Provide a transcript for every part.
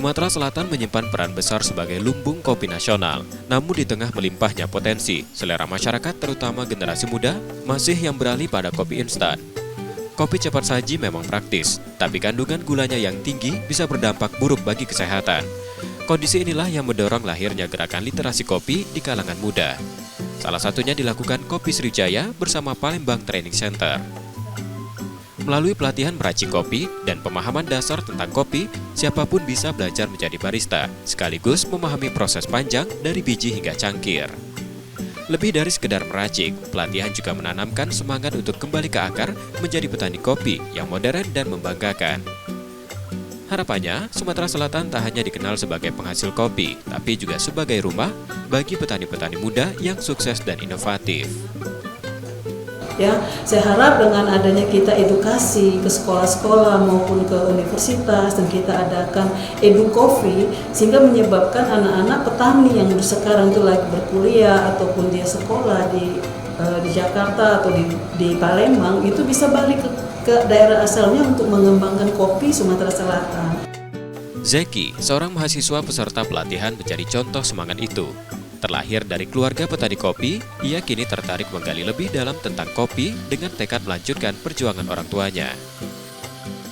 Sumatera Selatan menyimpan peran besar sebagai lumbung kopi nasional. Namun di tengah melimpahnya potensi, selera masyarakat terutama generasi muda masih yang beralih pada kopi instan. Kopi cepat saji memang praktis, tapi kandungan gulanya yang tinggi bisa berdampak buruk bagi kesehatan. Kondisi inilah yang mendorong lahirnya gerakan literasi kopi di kalangan muda. Salah satunya dilakukan Kopi Sriwijaya bersama Palembang Training Center. Melalui pelatihan meracik kopi dan pemahaman dasar tentang kopi, siapapun bisa belajar menjadi barista, sekaligus memahami proses panjang dari biji hingga cangkir. Lebih dari sekedar meracik, pelatihan juga menanamkan semangat untuk kembali ke akar menjadi petani kopi yang modern dan membanggakan. Harapannya, Sumatera Selatan tak hanya dikenal sebagai penghasil kopi, tapi juga sebagai rumah bagi petani-petani muda yang sukses dan inovatif. Ya, saya harap dengan adanya kita edukasi ke sekolah-sekolah maupun ke universitas dan kita adakan edu coffee sehingga menyebabkan anak-anak petani yang sekarang itu lagi berkuliah ataupun dia sekolah di Jakarta atau di Palembang itu bisa balik ke daerah asalnya untuk mengembangkan kopi Sumatera Selatan. Zeki, seorang mahasiswa peserta pelatihan menjadi contoh semangat itu. Terlahir dari keluarga petani kopi, ia kini tertarik menggali lebih dalam tentang kopi dengan tekad melanjutkan perjuangan orang tuanya.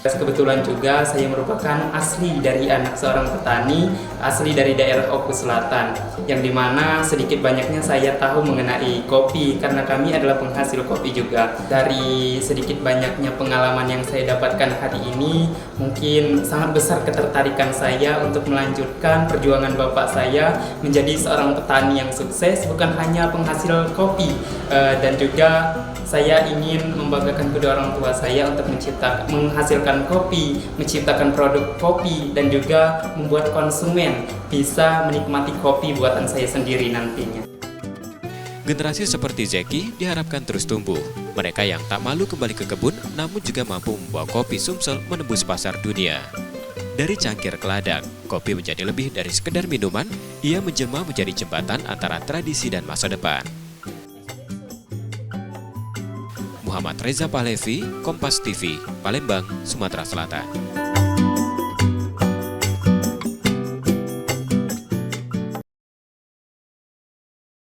Kebetulan juga saya merupakan asli dari anak seorang petani, asli dari daerah Oku Selatan, yang dimana sedikit banyaknya saya tahu mengenai kopi karena kami adalah penghasil kopi juga. Dari sedikit banyaknya pengalaman yang saya dapatkan hari ini, mungkin sangat besar ketertarikan saya untuk melanjutkan perjuangan bapak saya menjadi seorang petani yang sukses, bukan hanya penghasil kopi, dan juga saya ingin membanggakan kedua orang tua saya untuk menghasilkan kopi, menciptakan produk kopi, dan juga membuat konsumen bisa menikmati kopi buatan saya sendiri nantinya. Generasi seperti Zeki diharapkan terus tumbuh. Mereka yang tak malu kembali ke kebun, namun juga mampu membawa kopi Sumsel menembus pasar dunia. Dari cangkir ke ladang, kopi menjadi lebih dari sekedar minuman, ia menjelma menjadi jembatan antara tradisi dan masa depan. Muhammad Reza Pahlevi, Kompas TV, Palembang, Sumatera Selatan.